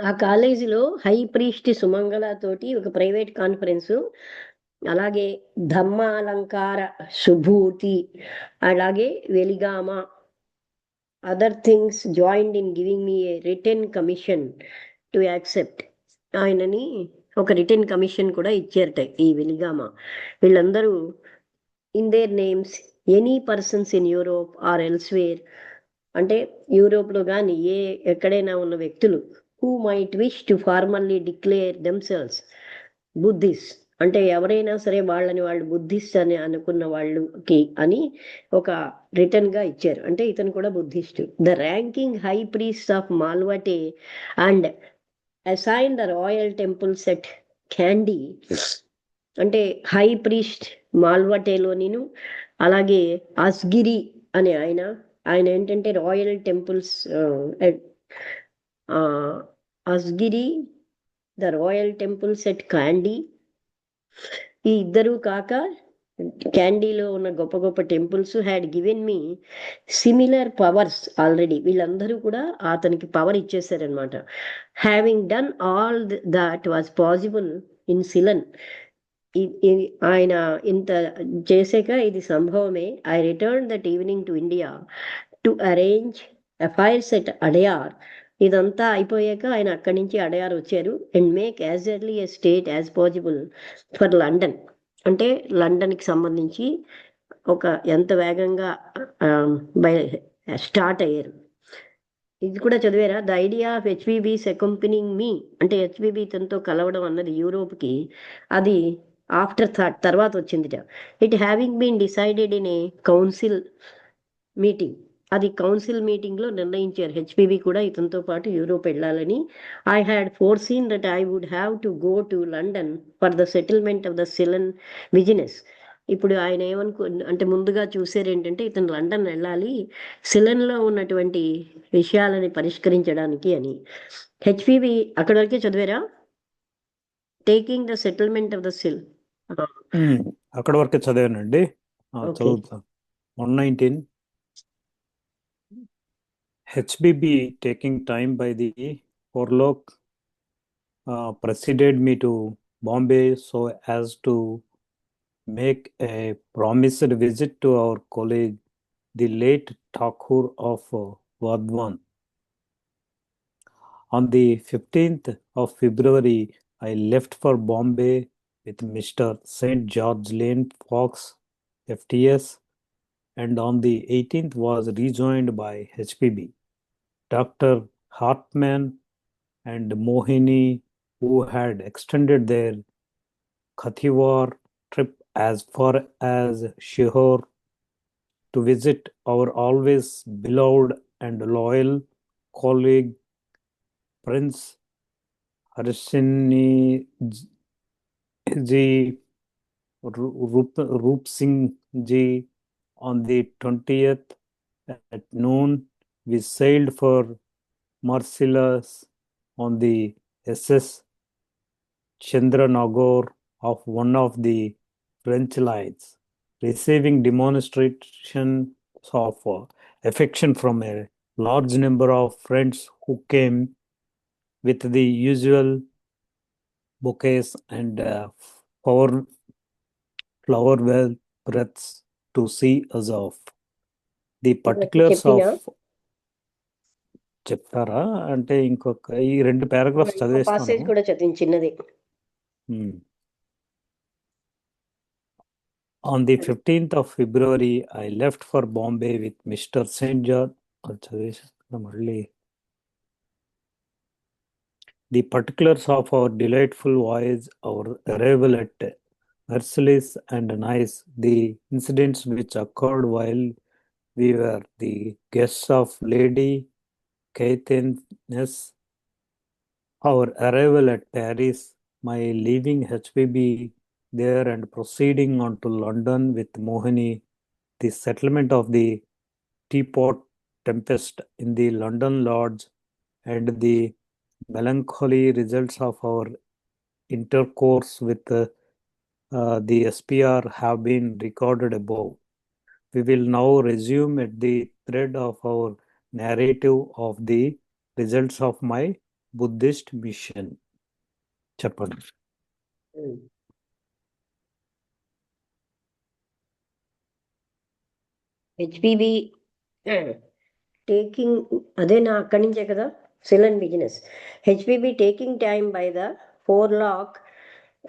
ఆ కాలేజీలో high priest సుమంగళ తోటి ఒక ప్రైవేట్ కాన్ఫరెన్స్, అలాగే ధమ్మాలంకార సుభూతి, అలాగే Weligama, other things joined in giving me a return commission to accept. ఆయనని ఒక రిటర్న్ కమిషన్ కూడా ఇచ్చారట ఈ వెలిగామ. వీళ్ళందరూ in their names any persons in Europe or elsewhere, అంటే యూరోప్లో కానీ ఎక్కడైనా ఉన్న వ్యక్తులు who might wish to formally declare themselves Buddhist, అంటే ఎవరైనా సరే వాళ్ళని వాళ్ళు బుద్ధిస్ట్ అని అనుకున్న వాళ్ళకి అని ఒక రిటర్న్ గా ఇచ్చారు. అంటే ఇతను కూడా Buddhist. The ranking high priest of Malwatte and assign the royal temple set Kandy, అంటే హై ప్రీస్ట్ మాల్వటేలోనిను, అలాగే అస్గిరి అనే ఆయన, ఆయన ఏంటంటే royal temples Asgiri, the royal temples at Kandy, ఈ ఇద్దరు కాక క్యాండీలో ఉన్న గొప్ప గొప్ప temples had given me similar powers already. వీళ్ళందరూ కూడా అతనికి పవర్ ఇచ్చేసారనమాట. Having done all that was possible in Ceylon, ఆయన ఇంత చేసాక ఇది సంభవమే. I return that evening to India to arrange affairs at Adyar. ఇదంతా అయిపోయాక ఆయన అక్కడి నుంచి అడయార్ వచ్చారు. And make as early a state as possible for London, అంటే లండన్కి సంబంధించి ఒక ఎంత వేగంగా స్టార్ట్ అయ్యారు. ఇది కూడా చదివారా? ద ఐడియా ఆఫ్ హెచ్విబీస్ అకంపెనింగ్ మీ, అంటే హెచ్విబి తనతో కలవడం అన్నది యూరోప్కి, అది ఆఫ్టర్ థాట్, తర్వాత వచ్చిందిట. It having been decided in a council meeting, అది కౌన్సిల్ మీటింగ్లో నిర్ణయించారు హెచ్పివి కూడా ఇతనితో పాటు యూరోప్ వెళ్ళాలని. I had foreseen that I would have to go to London for the settlement of the Ceylon business. ఇప్పుడు ఆయన అంటే ముందుగా చూసారు ఏంటంటే ఇతను లండన్ వెళ్ళాలి సిలన్లో ఉన్నటువంటి విషయాలని పరిష్కరించడానికి అని. హెచ్పివి అక్కడ వరకే చదివారా? Taking the settlement of the Ceylon. అక్కడ వరకే చదివానండి. చదువుతాను. 119 HBB taking time by the Orlok preceded me to Bombay so as to make a promised visit to our colleague, the late Thakur of Vadwan. On the 15th of February, I left for Bombay with Mr. St. George Lane Fox, FTS, and on the 18th was rejoined by HPB. Dr. Hartman and Mohini, who had extended their Kathiawar trip as far as Shihor to visit our always beloved and loyal colleague Prince Harshini Ji Roop Singh Ji. On the 20th at noon, we sailed for Marcellus on the SS Chandranagore of one of the French lines, receiving demonstrations of affection from a large number of friends who came with the usual bouquets and flower breaths to see us off. The particulars of చెప్తారా అంటే ఇంకొక ఈ 2 paragraphs చదివేస్తాను. కూడా చదివింది చిన్నది. On the 15th of February, I left for Bombay with Mr. St. George. The particulars of our delightful voyage, our arrival at Marseilles and Nice, the incidents which occurred while we were the guests of Lady Caithness, our arrival at Paris, my leaving HPB there and proceeding on to London with Mohini, the settlement of the teapot tempest in the London Lodge, and the melancholy results of our intercourse with the SPR have been recorded above. We will now resume at the thread of our narrative of the results of my Buddhist mission. చెప్పండి. HPB taking అదేనా అక్కడి నుంచే కదా sell and business. HPB taking time by the forelock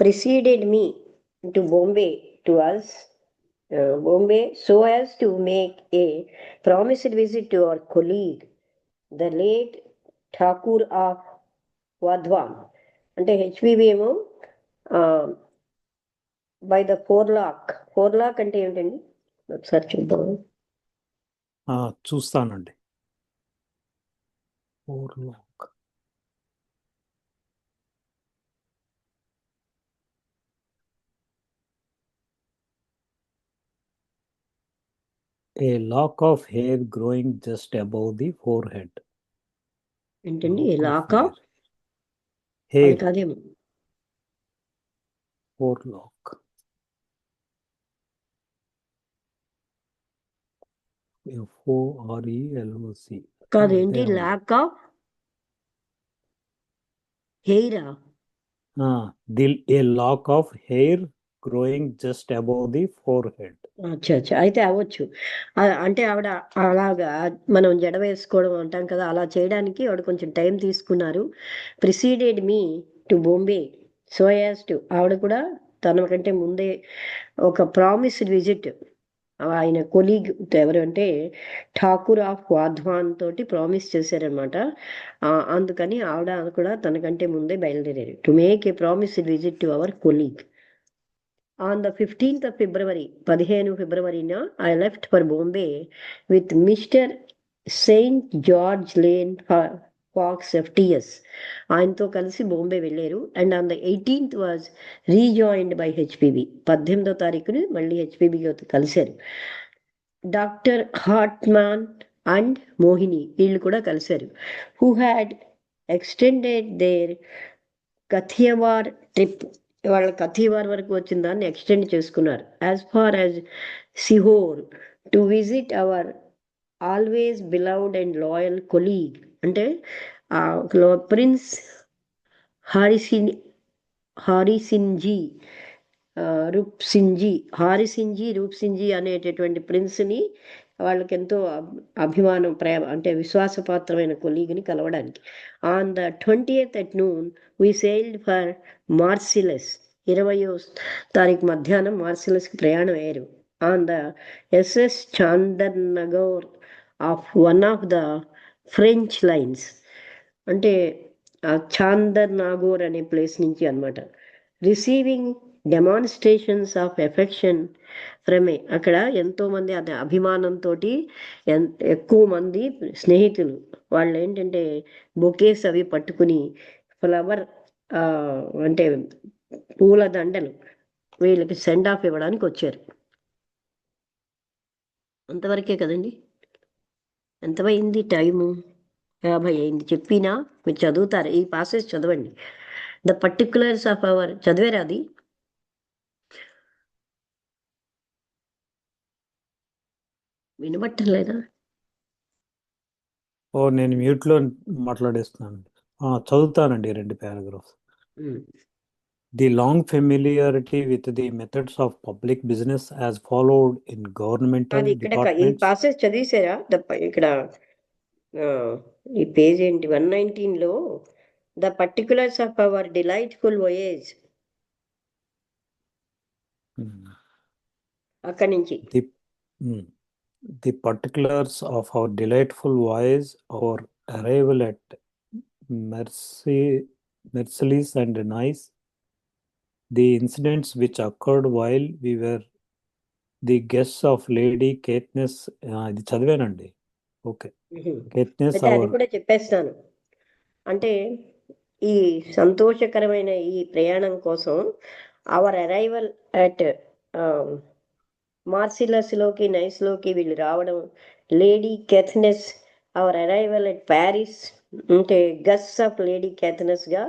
preceded me to Bombay to us Bombay so as to make a promised visit to our colleague the late Thakur of Wadhwan. అంటే HPB ఏమో by the ఫోర్లాక్ అంటే ఏమిటండి ఒకసారి చూద్దాం. చూస్తానండి. ఫోర్లాక్ a lock of hair growing just above the forehead. ఏంటండి lock of hair. కాదేమో. Forelock. FORELOC. కాదేంటి లాక్ ఆఫ్ హెయిరా? A lock of hair growing just above the forehead. అచ్చా అయితే అవ్వచ్చు. అంటే ఆవిడ అలాగా మనం జడ వేసుకోవడం అంటాం కదా, అలా చేయడానికి ఆవిడ కొంచెం టైం తీసుకున్నారు. Preceded me to Bombay so as to, ఆవిడ కూడా తన కంటే ముందే ఒక ప్రామిస్డ్ విజిట్ ఆయన కొలీగ్ ఎవరు అంటే ఠాకూర్ ఆఫ్ వాధ్వాన్ తోటి ప్రామిస్ చేశారనమాట. అందుకని ఆవిడ కూడా తనకంటే ముందే బయలుదేరారు. To make a promised visit to our colleague. On the 15th of February, 15 ఫిబ్రవరిన I left for Bombay with Mr. St. George Lane Fox FTS. ఆయనతో కలిసి బాంబే వెళ్ళారు. And on the 18th was rejoined by HPB. 18వ తారీఖుని మళ్ళీ హెచ్పిబితో కలిశారు. Doctor హార్ట్మాన్ and Mohini వీళ్ళు కూడా కలిశారు. Who had extended their Kathiawar trip. వాళ్ళ కథీవార్ వరకు వచ్చిన దాన్ని ఎక్స్టెండ్ చేసుకున్నారు. As far as Sihor to visit our always beloved and loyal colleague. అంటే ప్రిన్స్ హారిసింజీ రూప్సింజీ అనేటటువంటి ప్రిన్స్ని వాళ్ళకి ఎంతో అభిమానం ప్రేమ అంటే విశ్వాసపాత్రమైన కొలీగ్ని కలవడానికి. On the 20th at noon we sailed for Marseilles. 20వ తారీఖు మధ్యాహ్నం మార్సిలస్కి ప్రయాణం అయ్యారు. On the SS Chandernagore of one of the French lines. అంటే చాందర్నాగోర్ అనే ప్లేస్ నుంచి అనమాట. Receiving demonstrations of affection from అక్కడ ఎంతోమంది అది అభిమానంతో ఎక్కువ మంది స్నేహితులు వాళ్ళు ఏంటంటే బొకేస్ అవి పట్టుకుని ఫ్లవర్ అంటే పూల దండలు వీళ్ళకి సెండ్ ఆఫ్ ఇవ్వడానికి వచ్చారు. అంతవరకే కదండి. ఎంతమైంది టైము? 50 అయింది. చెప్పినా మీరు చదువుతారు. ఈ పాసెస్ చదవండి. ద పర్టిక్యులర్స్ ఆఫ్ అవర్ చదివారా? అది వినబట్టలేదా? నేను మ్యూట్లో మాట్లాడేస్తున్నాను. చదువుతానండి 2 paragraphs. The long familiarity with the methods of public business as followed in governmental ఈ departments. పాసెస్ చదివేశారా? ఇక్కడ ఈ పేజ్ ఏంటి 119లో the particulars of our delightful voyage అక్కడి నుంచి. The particulars of our delightful voyage, our arrival at Marseilles and Nice, the incidents which occurred while we were the guests of Lady Caithness. ఇది చదివానండి. Okay. Caithness అయితే అది కూడా చెప్పేస్తాను. అంటే ఈ సంతోషకరమైన ఈ ప్రయాణం కోసం అవర్ అరైవల్ అట్ మార్సిలస్లోకి నైస్లోకి వీళ్ళు రావడం, lady Caithness our arrival at Paris అంటే గస్ ఆఫ్ లేడీ కెథ్నెస్గా,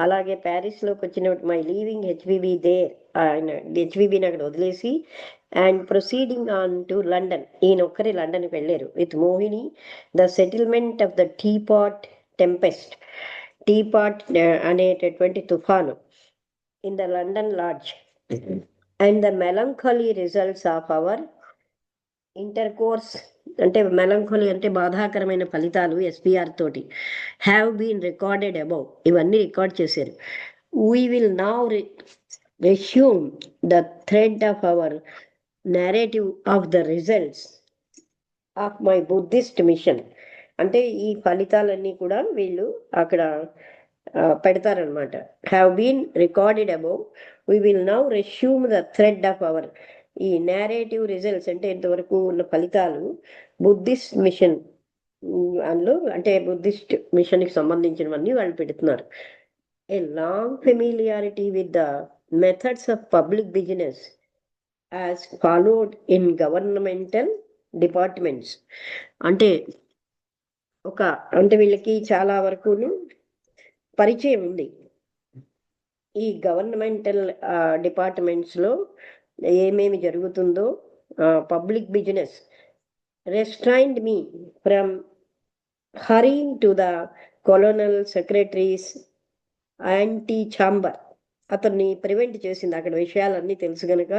అలాగే ప్యారిస్లోకి వచ్చిన మై లీవింగ్ హెచ్బిబి దేర్, ఆయన హెచ్బిబిని అక్కడ వదిలేసి and proceeding on to London, ఈయన ఒక్కరే లండన్కి వెళ్ళారు with Mohini, the settlement of the teapot tempest. Teapot అనేటటువంటి తుఫాను in the London lodge and the melancholy results of our intercourse, అంటే మెలంకోలీ అంటే బాధాకరమైన ఫలితాలు ఎస్పీఆర్ తోటి హ్యావ్ బీన్ రికార్డెడ్ అబౌవ్, ఇవన్నీ రికార్డ్ చేశారు. We will now resume the thread of our narrative of the results of my Buddhist mission. అంటే ఈ ఫలితాలన్నీ కూడా వీళ్ళు అక్కడ పెడతారనమాట. Have been recorded above, we will now resume the thread of our, ఈ నేరేటివ్ రిజల్ట్స్ అంటే ఇంతవరకు ఉన్న ఫలితాలు బుద్ధిస్ట్ మిషన్ అందులో, అంటే బుద్ధిస్ట్ మిషన్కి సంబంధించినవన్నీ వాళ్ళు పెడుతున్నారు. A long familiarity with the methods of public business as followed in governmental departments, అంటే వీళ్ళకి చాలా వరకును పరిచయం ఉంది ఈ గవర్నమెంటల్ డిపార్ట్మెంట్స్లో ఏమేమి జరుగుతుందో. Public business restrained me from hurrying to the colonial secretary's antechamber, అతన్ని ప్రివెంట్ చేసింది. అక్కడ విషయాలన్నీ తెలుసు గనక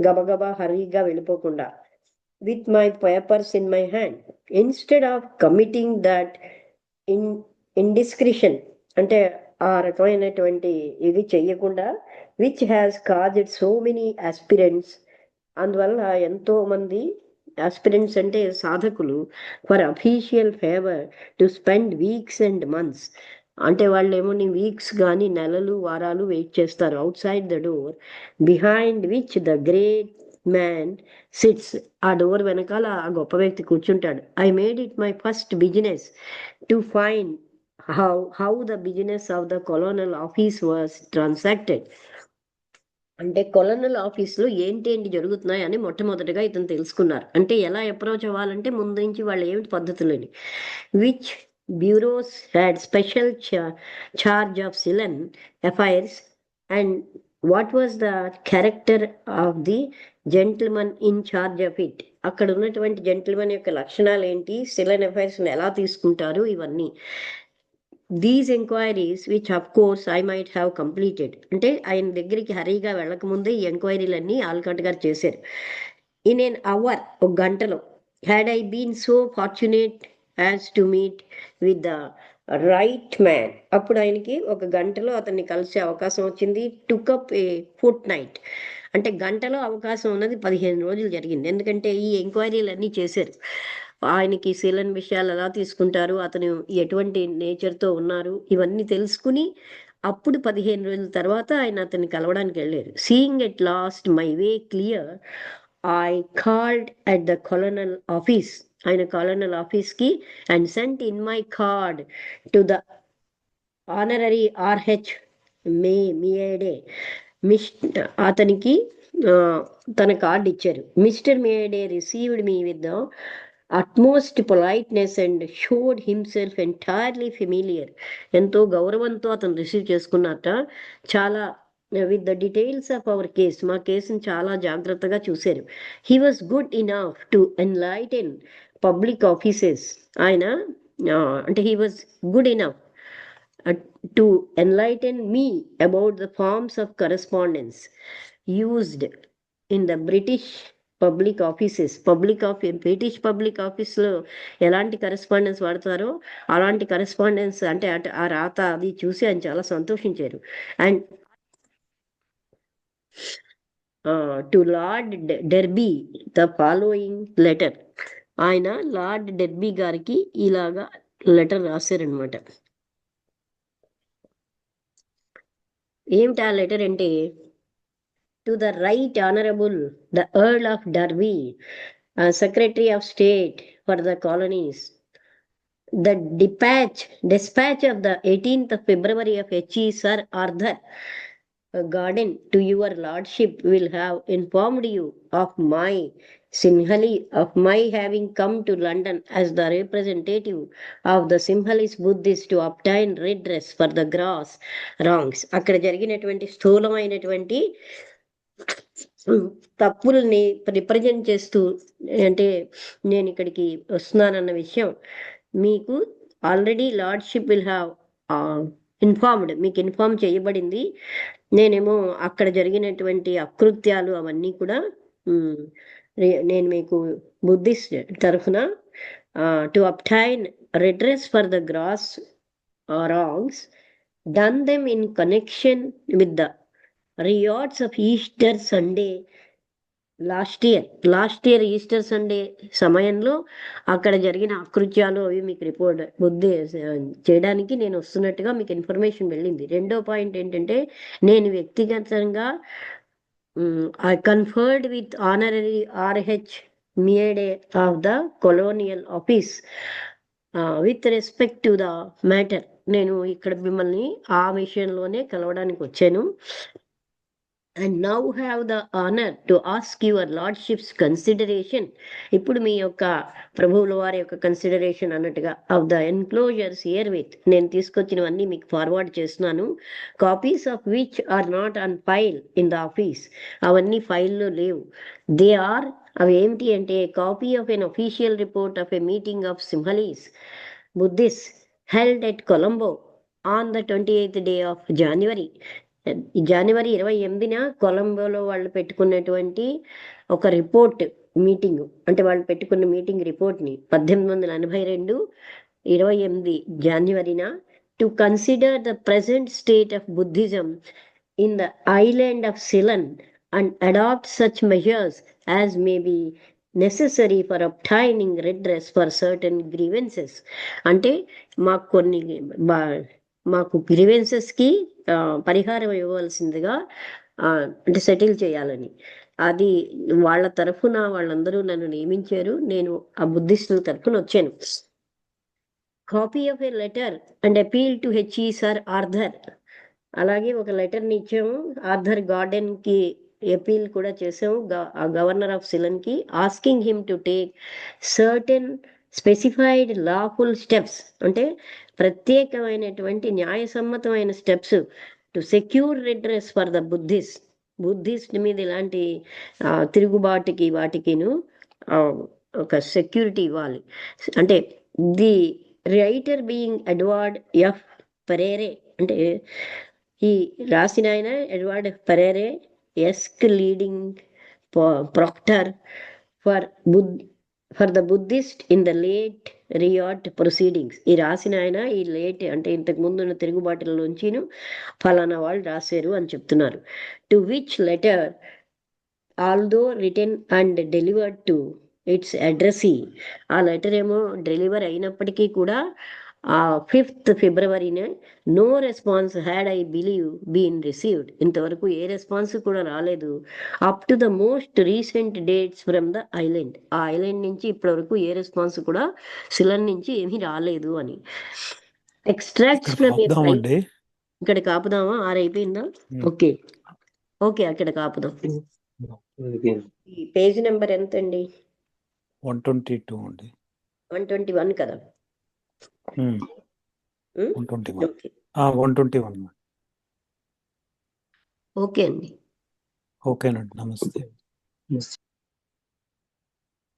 గబగబా హరీగా వెళ్ళిపోకుండా. With my papers in my hand instead of committing that indiscretion, అంటే ఆ రకమైనటువంటి ఇది చెయ్యకుండా, which has caused so many aspirants, అందువల్ల ఎంతో మంది ఆస్పిరెంట్స్ అంటే సాధకులు, for official favour to spend weeks and months, అంటే వాళ్ళు ఏమో వీక్స్ కానీ నెలలు వారాలు వెయిట్ చేస్తారు outside the door behind which the great man sits, ఆ డోర్ వెనకాల ఆ గొప్ప వ్యక్తి కూర్చుంటాడు. I made it my first business to find how the business of the colonial office was transacted, అంటే కొలోనల్ ఆఫీస్లో ఏంటి జరుగుతున్నాయి అని మొట్టమొదటిగా ఇతను తెలుసుకున్నారు. అంటే ఎలా అప్రోచ్ అవ్వాలంటే ముందు నుంచి వాళ్ళు ఏమిటి పద్ధతులని. Which bureaus had special charge of Ceylon affairs and what was the character of the gentleman in charge of it, అక్కడ ఉన్నటువంటి జెంటిల్మన్ యొక్క లక్షణాలు ఏంటి, సిలన్ అఫైర్స్ని ఎలా తీసుకుంటారు, ఇవన్నీ. These enquiries which of course I might have completed, అంటే ఆయన దగ్గరికి హరీగా వెళ్ళకముందే ఈ ఎంక్వైరీలన్నీ ఆల్కట్ గారు చేశారు. ఇన్ ఎన్ అవర్, ఒక గంటలో. Had I been so fortunate as to meet with the right man, అప్పుడు ఆయనకి ఒక గంటలో అతన్ని కలిసే అవకాశం వచ్చింది. Took up a fortnight, అంటే గంటలో అవకాశం ఉన్నది 15 రోజులు జరిగింది. ఎందుకంటే ఈ ఎంక్వైరీలు అన్నీ చేశారు. ఆయనకి శీలన్ విషయాలు ఎలా తీసుకుంటారు, అతను ఎటువంటి నేచర్తో ఉన్నారు, ఇవన్నీ తెలుసుకుని అప్పుడు 15 రోజుల తర్వాత ఆయన అతన్ని కలవడానికి వెళ్ళారు. Seeing at last my way clear, I called at the colonial office, ఆయన కొలోనల్ ఆఫీస్కి, and sent in my card to the honorary RH Meade, అతనికి తన కార్డు ఇచ్చారు. Mister Meade received me with the utmost politeness and showed himself entirely familiar, ఎంతో గౌరవంతో అతను receive చేసుకున్నట్ట. చాలా with the details of our case, మా కేసుని చాలా జాగ్రత్తగా చూశారు. He was good enough to enlighten public offices, ఆయన అంటే he was good enough to enlighten me about the forms of correspondence used in the British public offices. British public ఆఫీస్లో ఎలాంటి correspondence వాడతారో అలాంటి కరెస్పాండెన్స్, అంటే ఆ రాత అది చూసి ఆయన చాలా సంతోషించారు. And to lord Derby the following letter, ఆయన లార్డ్ డెర్బీ గారికి ఇలాగా లెటర్ రాశారనమాట. ఏమిటి ఆ లెటర్ అంటే, to the right honourable the earl of derby, secretary of state for the colonies, the dispatch of the 18th of February of H.E. Sir Arthur Garden to your lordship will have informed you of my having come to London as the representative of the Sinhalese Buddhists to obtain redress for the gross wrongs. అక్కడ జరిగినటువంటి స్థూలమైనటువంటి తప్పుల్ని represent చేస్తూ, అంటే నేను ఇక్కడికి వస్తున్నానన్న విషయం మీకు already lordship will have informed, మీకు ఇన్ఫార్మ్ చేయబడింది. నేనేమో అక్కడ జరిగినటువంటి అకృత్యాలు అవన్నీ కూడా నేను మీకు బుద్ధిస్ట్ తరఫున to obtain redress for the gross wrongs done them in connection with the riots of Easter Sunday last year Easter Sunday సమయంలో అక్కడ జరిగిన అకృత్యాలు అవి మీకు రిపోర్ట్ చేయడానికి నేను వస్తున్నట్టుగా మీకు ఇన్ఫర్మేషన్ వెళ్ళింది. రెండో పాయింట్ ఏంటంటే, నేను వ్యక్తిగతంగా I conferred with honorary RH Meade of the Colonial Office with respect to the matter. నేను ఇక్కడ మిమ్మల్ని ఆ విషయంలోనే కలవడానికి వచ్చాను. And now have the honour to ask your lordship's consideration. ఇప్పుడు మీ యొక్క ప్రభువుల వారి యొక్క కన్సిడరేషన్ అన్నట్టుగా of the enclosures herewith, నేను తీసుకొచ్చినవన్నీ మీకు ఫార్వర్డ్ చేస్తున్నాను. Copies of which are not on file in the office. అవన్నీ ఫైల్లో లేవు. దే ఆర్, అవి ఏమిటి అంటే, copy of an official report of a meeting of Sinhalese Buddhist held at Colombo on the 28th day of January. జనవరి 28న కొలంబోలో వాళ్ళు పెట్టుకున్నటువంటి ఒక రిపోర్ట్ మీటింగ్, అంటే వాళ్ళు పెట్టుకున్న మీటింగ్ రిపోర్ట్ని 1882 28 జనవరిన to consider the present state of Buddhism in the island of Ceylon and adopt such measures as may be necessary for obtaining redress for certain grievances. అంటే మాకు గ్రీవెన్సెస్కి పరిహారం ఇవ్వవలసిందిగా, అంటే సెటిల్ చేయాలని, అది వాళ్ళ తరఫున వాళ్ళందరూ నన్ను నియమించారు. నేను ఆ బుద్ధిస్టుల తరఫున వచ్చాను. Copy of a letter and appeal to HE sir Arthur. అలాగే ఒక లెటర్ని ఇచ్చాము ఆర్థర్ గార్డెన్కి, అపీల్ కూడా చేసాము గవర్నర్ ఆఫ్ సిలన్కి, asking him to take certain specified lawful steps, అంటే ప్రత్యేకమైనటువంటి న్యాయసమ్మతమైన steps to secure redress for the Buddhist మీద ఇలాంటి తిరుగుబాటుకి వాటికిను ఒక సెక్యూరిటీ ఇవ్వాలి. అంటే the writer being Edward F. Perera, అంటే ఈ రాసిన ఆయన Edward Perera, esq leading proctor for the Buddhist in the late riot proceedings. ఈ రాసిన ఆయన ఈ లేట్, అంటే ఇంతకు ముందున్న తిరుగుబాటులలోంచిను ఫలానా వాళ్ళు రాశారు అని చెప్తున్నారు. To which letter although return and delivered to its addressee. ఆ లెటర్ ఏమో డెలివర్ అయినప్పటికీ కూడా 5th February no response had I believe been received. ఇంతవరకు ఏ రెస్పాన్స్ కూడా రాలేదు. Up to the most recent dates from the island. ఆ island నుంచి ఇప్పటి వరకు ఏ రెస్పాన్స్ కూడా సిలన్ నుంచి ఏమీ రాలేదు అని. ఎక్స్ట్రాక్ట్స్ ఫ్రమ్ ఇక్కడ కాపుదామా? 6 అయిపోయిందా? ఓకే ఓకే, అక్కడ కాపుదాం. ఈ పేజ్ నెంబర్ ఎంత అండి? 122 అండి. 121 కదా? 121. 121. ఓకే అండి. ఓకేనండి, నమస్తే.